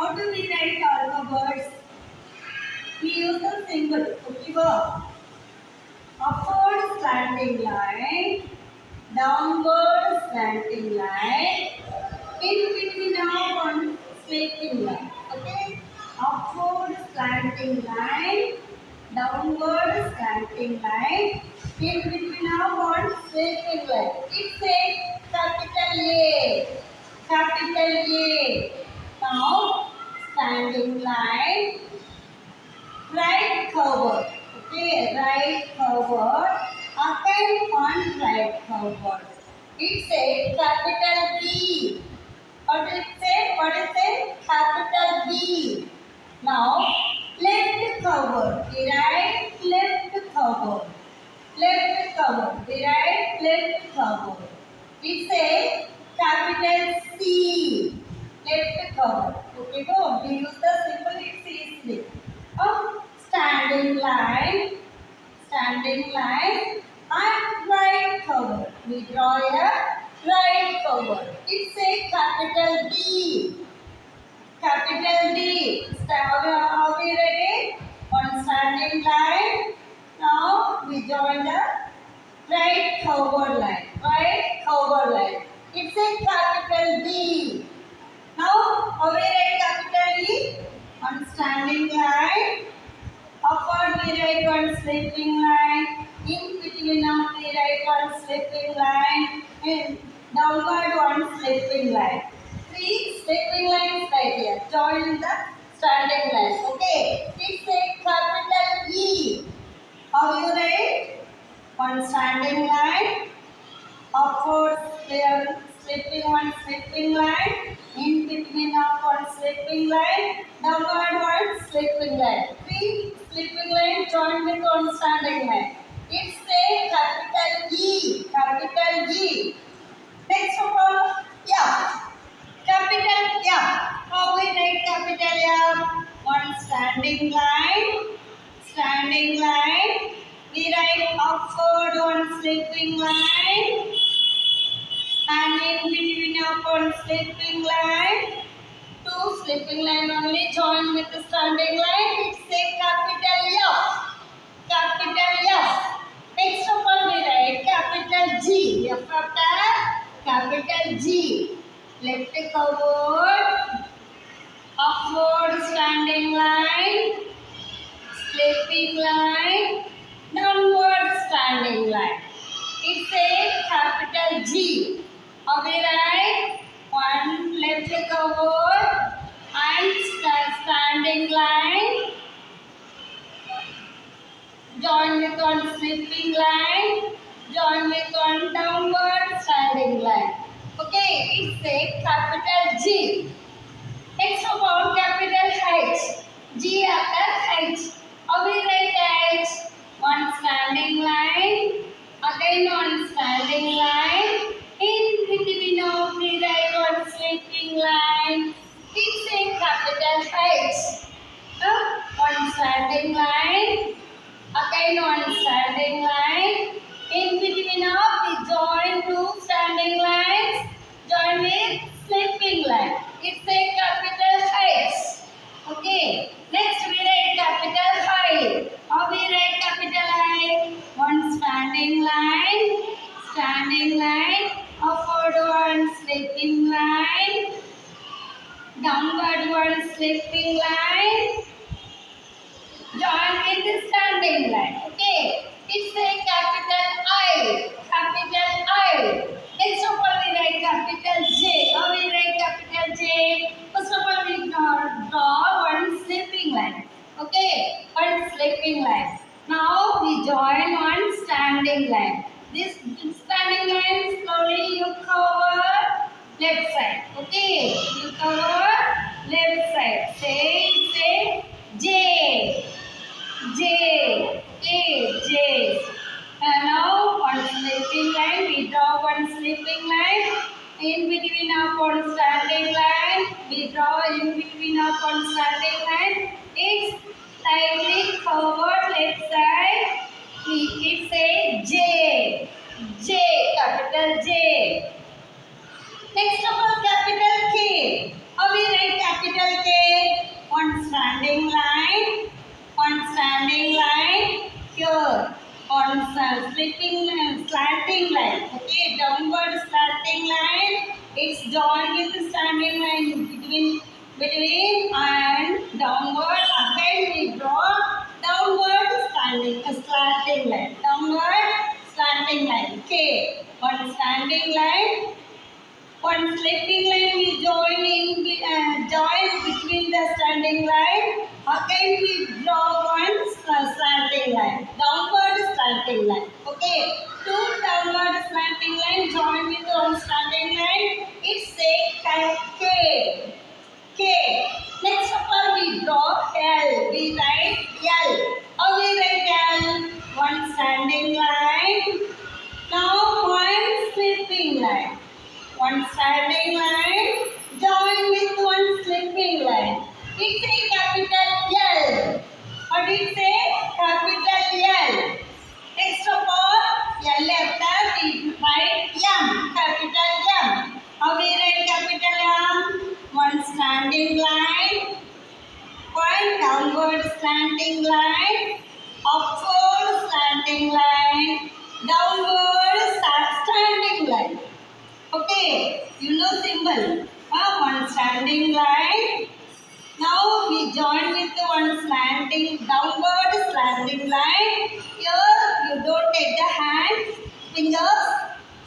how do we write alphabets? We use the symbol. Okay, go. Upward slanting line, downward slanting line, in between now one sloping line. Okay, upward slanting line, downward slanting line, in between now one sloping line. It's a capital A, capital A. Now standing line, right cover. Okay, right cover. Again one right cover. It's a capital B. What did it say? What is it? Capital B. Now left cover. The right left cover. Left cover. The right left cover. It's a capital C. Left cover. Okay, go. We use the symbol. It's easy. Standing line, and right cover. We draw a right cover. It's a capital D. Capital D. Are we ready? One standing line. Now we join the right cover line. Right cover line. It's a capital D. Now are we ready? Capital E. One standing line. Upward we write one sloping line. In between now we write one sloping line. And downward one sloping line. Three sloping lines right here. Join the standing line. Okay. It's a capital E. How you write? One standing line. Upward sloping one sloping line. In between of one sloping line. Downward one sloping line. Three sloping line joined with one standing line. It's a capital E. Capital E. Next one, F. Capital F. How we write capital F? One standing line. Standing line. We write upward one sloping line. And in between of one sloping line. Two sloping line only join with the standing line. It's a capital F. Capital F. Next of all we write capital G. F after capital G. Left cover. Upward standing line. Sloping line. Downward standing line. It's a capital G. How we write? One left cover and standing line. Join with one sloping line. Join with one downward standing line. Okay, it's a capital G. Next of all, capital H. G after H. How we write H? One standing line. Again one standing line. In between of we write one sloping line. It's a capital H. One standing line. Again one standing line. In between of we join two standing lines. Join with sloping line. It's a capital H. Okay. Next we write capital I. How we write capital I? One standing line. Standing line. Upward one sloping line. Downward one sloping line. Join with the standing line. Okay. It's a capital I. Capital I. Next of all we write capital J. How we write capital J? First of all we draw one sloping line. Okay. One sloping line. Now we join one standing line. This standing line slowly you cover left side. Okay. You cover left side. Say J. J. A. J. And now one sloping line. We draw one sloping line. In between of one standing line. We draw in between of one standing line. It's slightly covered left side. It's a J. J. Capital J. Next of all capital K. How we write capital K? it's joined with the standing line between and downward. Again we draw downward slanting line. Downward slanting line. Okay. One standing line. One slipping line we join between the standing line. Again we draw one slanting line. Downward slanting line. Okay. Two downward slanting line join with one standing line. It's a K. K. Next of all we draw L. We write L. How we write L? One standing line. Now one slipping line. One standing line join with one slipping line. It's a capital L. What do you say? Capital L. Next of all, L after we write M. Capital M. How we write capital M? One standing line, one downward slanting line, upward slanting line, downward standing line. Okay, you know symbol. One standing line. Now we join with one slanting, downward slanting line. Here you don't take the fingers.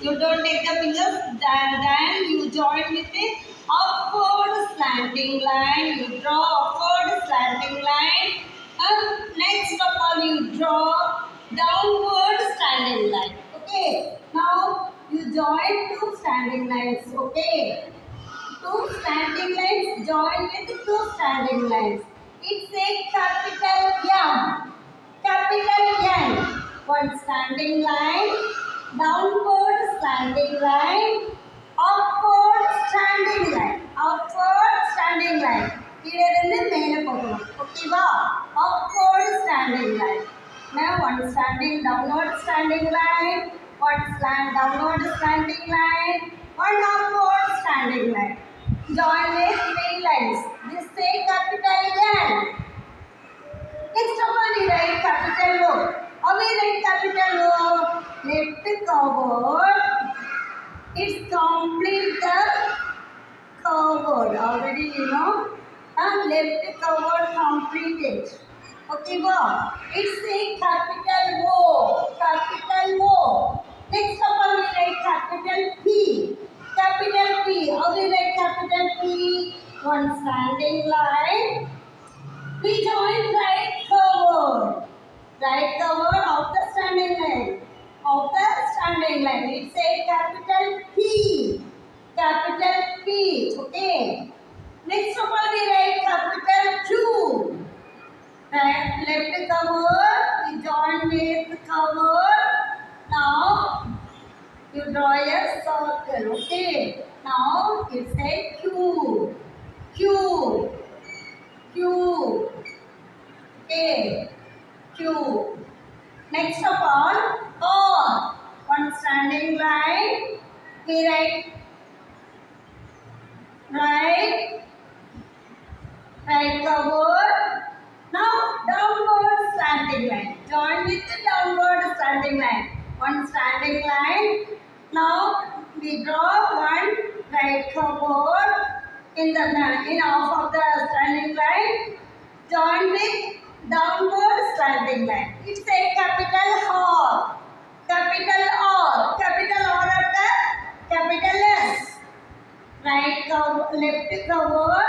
You don't take the fingers. Then you join with the upward slanting line. You draw upward slanting line. Next of all you draw downward standing line. Okay. Now you join two standing lines. Okay. Two standing lines join with two standing lines. It's a capital M. Capital N. One standing line, downward standing line, upward standing line. Upward standing line. இதிலிருந்து மேலே போகணும். ஓகேவா? Upward standing line. Now one standing downward standing line, one downward standing line, one upward standing line. Join with three lines. This say capital N. Next of all, we write capital O. How we write capital O? Left covered. It's complete the covered. Already you know. Left covered completed. Okay, wow. It's a capital O. Capital O. Next of all, we write capital P. Capital P. How we write capital P? One standing line. We join right covered. Right covered of the standing line. Of the standing line. It's a capital P. Capital P. Okay. Next of all, we write capital Q. Right, left covered. We join with covered. Now you draw a circle. Okay. Now it's a Q. Q. Q. Okay. Q. Next of all, R. One standing line. We write right covered. Now downward slanting line. Join with the downward slanting line. One standing line. Now we draw one right covered in half of the standing line. Join with downward slanting line. It's a capital R. Capital R. Capital R after capital S. Right cover, left cover.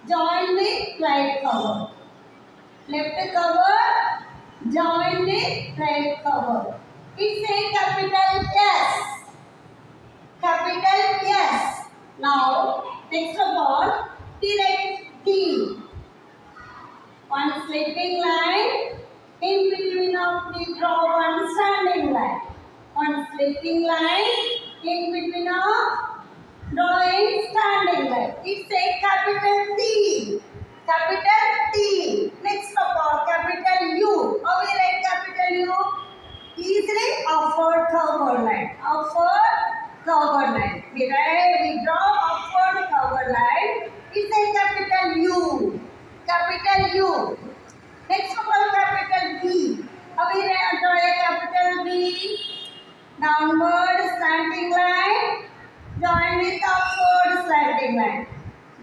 Join with right cover. Left cover. Join with right cover. It's a capital S. Capital S. Now, next of all, we write T. One slipping line. In between of we draw one standing line. One slipping line. In between of drawing standing line. It's a capital T. Capital T. Next of all, capital U. How we write capital U? Easily upward cover line. Upward cover line. We draw upward cover line. It's a capital U. Capital U. Next of all, capital B. How we draw a capital B? Downward slanting line. Join with slanting line.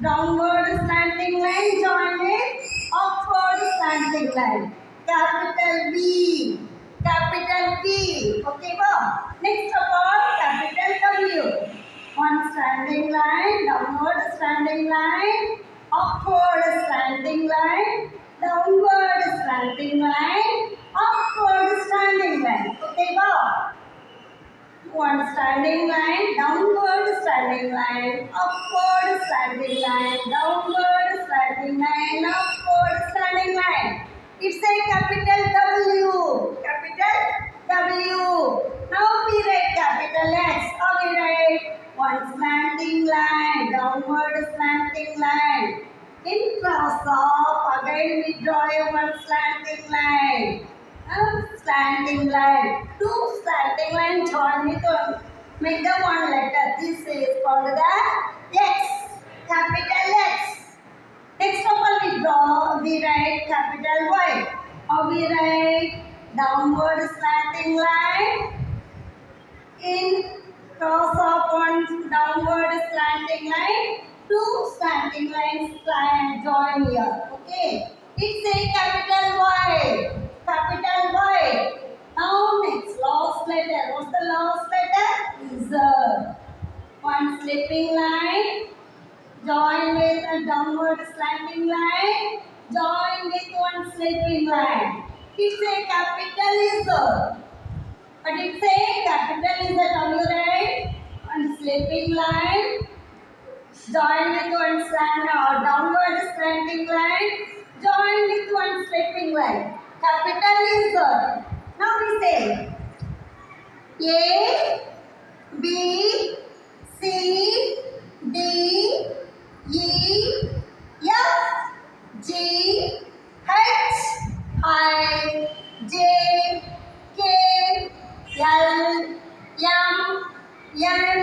Downward slanting line join with upward slanting line. Capital B. Capital B. Okay, wow. Next of all, capital W. One standing line, downward standing line, upward slanting line, downward slanting line, upward standing line. Okay, wow. One standing line, downward standing line, upward standing line, downward standing line, upward standing line. It's a capital W. Capital W. Now we write capital X. How we write? One slanting line, downward slanting line. In cross off, again we draw a one slanting line. Slanting line. Two slanting lines join with one. Make the one letter. This is called the X. Capital X. Next of all we write capital Y. Or we write downward slanting line. In cross of one downward slanting line. Two slanting lines join here. Okay. It's a capital Y. Capital Y. Now next last letter. What's the last letter? Z. One slipping line. Join with a downward slanting line. Join with one slipping line. It's a capital Z. But it's a capital Z. W, right? One slipping line. Join with one downward slanting line. Join with one slipping line. Capital is Z. Now we say A, B, C, D, E, F, G, H, I, J, K, L, M, N,